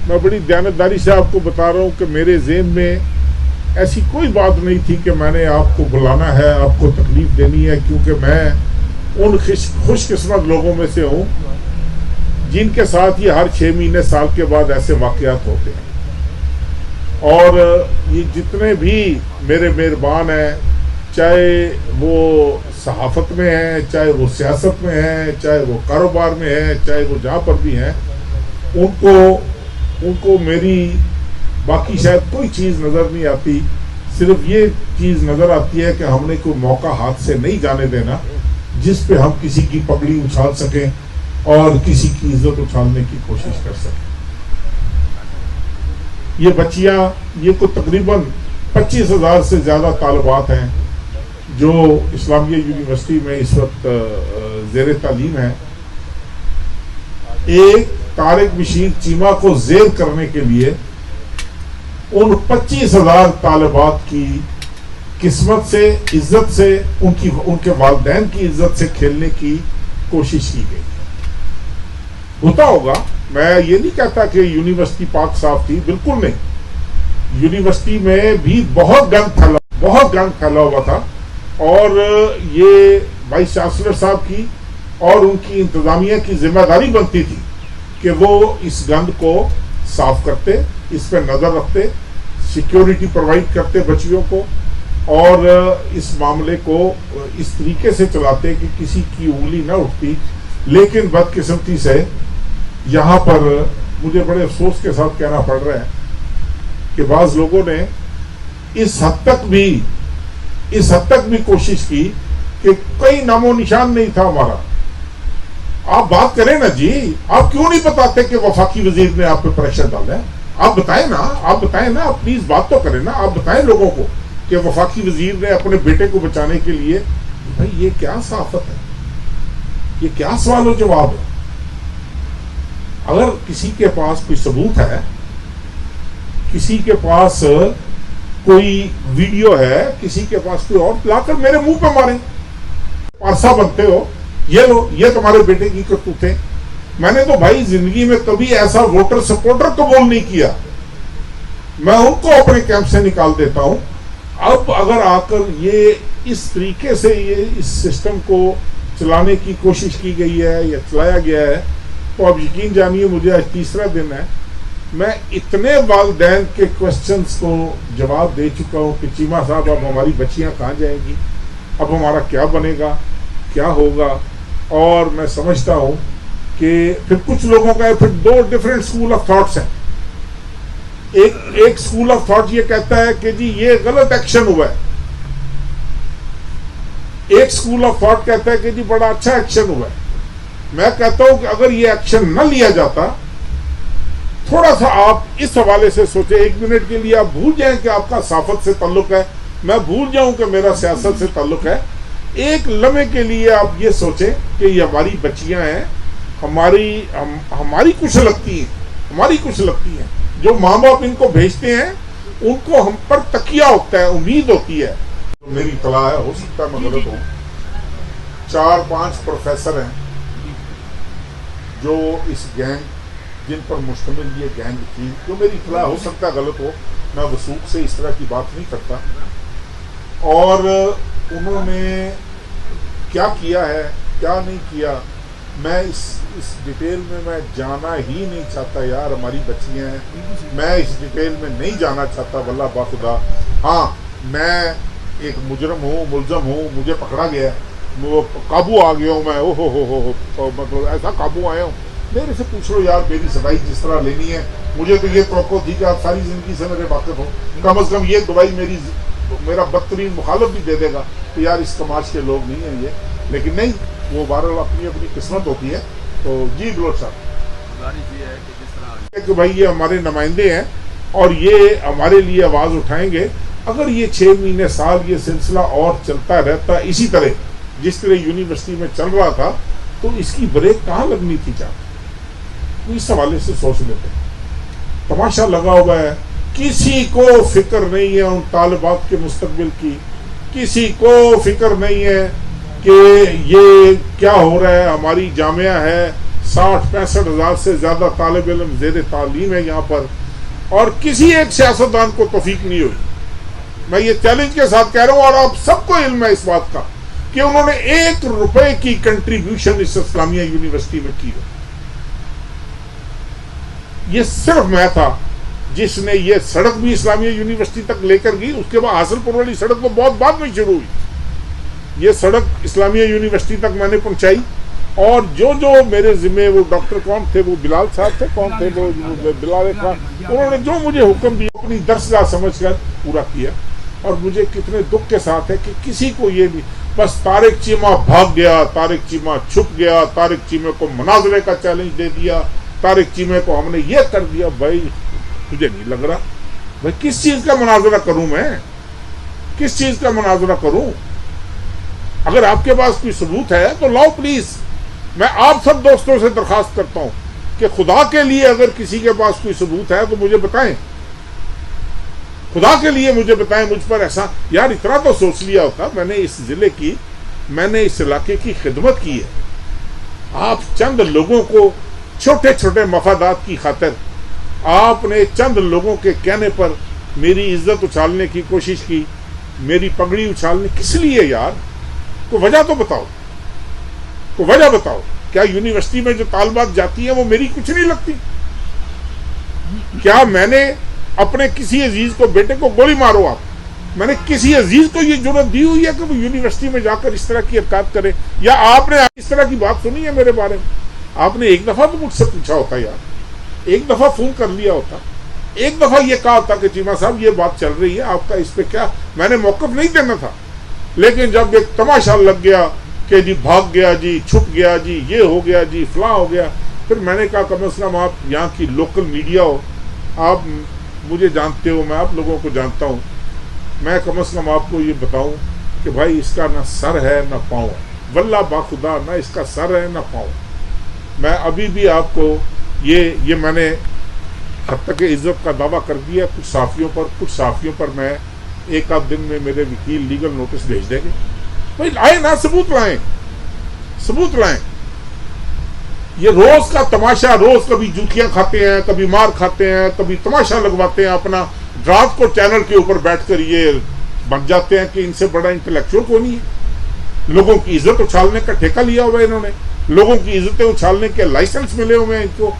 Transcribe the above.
میں بڑی دیانتداری سے آپ کو بتا رہا ہوں کہ میرے ذہن میں ایسی کوئی بات نہیں تھی کہ میں نے آپ کو بلانا ہے، آپ کو تکلیف دینی ہے، کیونکہ میں ان خوش قسمت لوگوں میں سے ہوں جن کے ساتھ یہ ہر 6 مہینے سال کے بعد ایسے واقعات ہوتے ہیں. اور یہ جتنے بھی میرے مہربان ہیں، چاہے وہ صحافت میں ہیں، چاہے وہ سیاست میں ہیں، چاہے وہ کاروبار میں ہیں، چاہے وہ جہاں پر بھی ہیں، ان کو میری باقی شاید کوئی چیز نظر نہیں آتی. صرف یہ چیز نظر آتی ہے کہ ہم نے کوئی موقع ہاتھ سے نہیں جانے دینا جس پہ ہم کسی کی پگڑی اچھال سکیں اور کسی کی عزت اچھالنے کی کوشش کر سکیں. یہ بچیاں، یہ کو تقریباً 25,000 سے زیادہ طالبات ہیں جو اسلامیہ یونیورسٹی میں اس وقت زیر تعلیم ہیں. ایک طارق بشیر چیمہ کو زیر کرنے کے لیے ان 25,000 طالبات کی قسمت سے، عزت سے، ان کے والدین کی عزت سے کھیلنے کی کوشش کی گئی. ہوتا ہوگا، میں یہ نہیں کہتا کہ یونیورسٹی پاک صاف تھی، بالکل نہیں. یونیورسٹی میں بھی بہت گند پھیلا ہوا تھا، اور یہ وائس چانسلر صاحب کی اور ان کی انتظامیہ کی ذمہ داری بنتی تھی کہ وہ اس گند کو صاف کرتے، اس پہ نظر رکھتے، سیکیورٹی پرووائڈ کرتے بچیوں کو، اور اس معاملے کو اس طریقے سے چلاتے کہ کسی کی انگلی نہ اٹھتی. لیکن بدقسمتی سے یہاں پر مجھے بڑے افسوس کے ساتھ کہنا پڑ رہا ہے کہ بعض لوگوں نے اس حد تک بھی کوشش کی کہ کوئی نام و نشان نہیں تھا ہمارا. آپ بات کریں نا جی، آپ کیوں نہیں بتاتے کہ وفاقی وزیر نے آپ پہ پریشر ڈالا ہے؟ آپ بتائیں نا، آپ پلیز بات تو کریں نا. آپ بتائیں لوگوں کو کہ وفاقی وزیر نے اپنے بیٹے کو بچانے کے لیے. بھائی یہ کیا صحافت ہے؟ یہ کیا سوال و جواب ہے؟ اگر کسی کے پاس کوئی ثبوت ہے، کسی کے پاس کوئی ویڈیو ہے، کسی کے پاس کوئی اور، لا کر میرے منہ پہ ماریں. پارسا بنتے ہو، یہ تمہارے بیٹے کی کرتوتیں. میں نے تو بھائی زندگی میں کبھی ایسا ووٹر سپورٹر قبول نہیں کیا، میں ان کو اپنے کیمپ سے نکال دیتا ہوں. اب اگر آ کر یہ اس طریقے سے اس سسٹم کو چلانے کی کوشش کی گئی ہے یا چلایا گیا ہے، تو اب یقین جانیے مجھے آج 3را دن ہے، میں اتنے والدین کے کوسچنز کو جواب دے چکا ہوں کہ چیمہ صاحب اب ہماری بچیاں کہاں جائیں گی، اب ہمارا کیا بنے گا، کیا ہوگا. اور میں سمجھتا ہوں کہ پھر کچھ لوگوں کا پھر 2 ڈفرینٹ اسکول آف تھاٹس ہیں. ایک اسکول آف تھاٹ یہ کہتا ہے کہ جی یہ غلط ایکشن ہوا ہے، ایک اسکول آف تھاٹ کہتا ہے کہ جی بڑا اچھا ایکشن ہوا ہے. میں کہتا ہوں کہ اگر یہ ایکشن نہ لیا جاتا، تھوڑا سا آپ اس حوالے سے سوچیں، 1 منٹ کے لیے آپ بھول جائیں کہ آپ کا صحافت سے تعلق ہے، میں بھول جاؤں کہ میرا سیاست سے تعلق ہے. ایک لمحے کے لیے آپ یہ سوچیں کہ یہ ہماری بچیاں ہیں، ہماری کچھ لگتی ہیں، جو ماں باپ ان کو بھیجتے ہیں ان کو ہم پر تکیہ ہوتا ہے، امید ہوتی ہے. میری اطلاع ہے، ہو سکتا ہے میں غلط ہوں، 4-5 پروفیسر ہیں جو اس گینگ، جن پر مشتمل یہ گینگ تھی، جو میری اطلاع ہو سکتا ہے غلط ہو، میں وثوق سے اس طرح کی بات نہیں کرتا. اور انہوں نے کیا کیا ہے، کیا نہیں کیا، میں اس ڈیٹیل میں جانا ہی نہیں چاہتا. یار ہماری بچیاں ہیں، میں اس ڈیٹیل میں نہیں جانا چاہتا واللہ باخدا. ہاں میں ایک مجرم ہوں، ملزم ہوں، مجھے پکڑا گیا، قابو آ گیا ہوں میں، مطلب ایسا قابو آیا ہوں. میرے سے پوچھ لو یار، میری صدائی جس طرح لینی ہے، مجھے تو یہ توقع تھی کہ آپ ساری زندگی سے میرے واقف ہو، کم از کم یہ دوائی میرا بدترین مخالف بھی دے دے گا کہ یار اس کماش کے لوگ نہیں ہیں یہ. لیکن نہیں، وہ بہرحال اپنی قسمت ہوتی ہے. تو جی بلوچ صاحب، کہ بھائی یہ ہمارے نمائندے ہیں اور یہ ہمارے لیے آواز اٹھائیں گے. اگر یہ 6 مہینے سال یہ سلسلہ اور چلتا رہتا اسی طرح جس طرح یونیورسٹی میں چل رہا تھا، تو اس کی بریک کہاں لگنی تھی؟ تو اس حوالے سے سوچ لیتے. تماشا لگا ہوا ہے، کسی کو فکر نہیں ہے ان طالبات کے مستقبل کی، کسی کو فکر نہیں ہے کہ یہ کیا ہو رہا ہے. ہماری جامعہ ہے، 60-65 سے زیادہ طالب علم زیر تعلیم ہے یہاں پر، اور کسی ایک سیاستدان کو توفیق نہیں ہوئی۔ میں یہ چیلنج کے ساتھ کہہ رہا ہوں، اور آپ سب کو علم ہے اس بات کا کہ انہوں نے 1 روپے کی کنٹریبیوشن اس اسلامیہ یونیورسٹی میں کی ہے۔ یہ صرف میں تھا جس نے یہ سڑک بھی اسلامیہ یونیورسٹی تک لے کر گئی، اس کے بعد حاصل پور والی سڑک تو بہت بعد میں شروع ہوئی، یہ سڑک اسلامیہ یونیورسٹی تک میں نے پہنچائی۔ اور جو میرے ذمہ، وہ ڈاکٹر کون تھے، وہ بلال صاحب تھے، کون تھے وہ بلال خان، انہوں نے جو مجھے حکم دیا اپنی درسگاہ سمجھ کر پورا کیا۔ اور مجھے کتنے دکھ کے ساتھ ہے کہ کسی کو یہ بھی، بس طارق چیمہ بھاگ گیا، طارق چیمہ چھپ گیا، طارق چیمہ کو مناظرے کا چیلنج دے دیا، طارق چیمہ کو ہم نے یہ کر دیا۔ بھائی مجھے نہیں لگ رہا، بھائی کس چیز کا مناظرہ کروں، میں کس چیز کا مناظرہ کروں؟ اگر آپ کے پاس کوئی ثبوت ہے تو لاؤ پلیز۔ میں آپ سب دوستوں سے درخواست کرتا ہوں کہ خدا کے لیے اگر کسی کے پاس کوئی ثبوت ہے تو مجھے بتائیں، خدا کے لیے مجھے بتائیں۔ مجھ پر ایسا یار اتنا تو سوچ لیا ہوتا، میں نے اس ضلع کی، میں نے اس علاقے کی خدمت کی ہے۔ آپ چند لوگوں کو چھوٹے چھوٹے مفادات کی خاطر آپ نے چند لوگوں کے کہنے پر میری عزت اچھالنے کی کوشش کی، میری پگڑی اچھالنے، کس لیے یار؟ کوئی وجہ تو بتاؤ، کوئی وجہ بتاؤ۔ کیا یونیورسٹی میں جو طالبات جاتی ہیں وہ میری کچھ نہیں لگتی؟ کیا میں نے اپنے کسی عزیز کو، بیٹے کو گولی مارو آپ، میں نے کسی عزیز کو یہ جرأت دی ہوئی ہے کہ وہ یونیورسٹی میں جا کر اس طرح کی حرکات کرے؟ یا آپ نے اس طرح کی بات سنی ہے میرے بارے میں؟ آپ نے ایک دفعہ تو مجھ سے پوچھا ہوتا یار، ایک دفعہ فون کر لیا ہوتا، ایک دفعہ یہ کہا ہوتا کہ چیمہ صاحب یہ بات چل رہی ہے آپ کا، اس پہ کیا؟ میں نے موقف نہیں دینا تھا، لیکن جب ایک تماشا لگ گیا کہ جی بھاگ گیا جی، چھپ گیا جی، یہ ہو گیا جی، فلاں ہو گیا، پھر میں نے کہا کم از کم آپ یہاں کی لوکل میڈیا ہو، آپ مجھے جانتے ہو، میں آپ لوگوں کو جانتا ہوں، میں کم از کم آپ کو یہ بتاؤں کہ بھائی اس کا نہ سر ہے نہ پاؤں ہے، واللہ باخدا نہ اس کا سر ہے نہ پاؤں۔ میں ابھی بھی آپ کو یہ میں نے حد تک عزت کا دعویٰ کر دیا کچھ صحافیوں پر میں ایک آدھ دن میں میرے وکیل لیگل نوٹس بھیج دیں گے۔ بھائی لائیں نا، ثبوت لائیں۔ یہ روز کا تماشا، روز کبھی جوتیاں کھاتے ہیں، کبھی مار کھاتے ہیں، کبھی تماشا لگواتے ہیں اپنا، رات کو چینل کے اوپر بیٹھ کر یہ بن جاتے ہیں کہ ان سے بڑا انٹلیکچوئل کون نہیں ہے۔ لوگوں کی عزت اچھالنے کا ٹھیکہ لیا ہوا ہے انہوں نے، لوگوں کی عزتیں اچھالنے کے لائسنس ملے ہوئے ہیں ان کو۔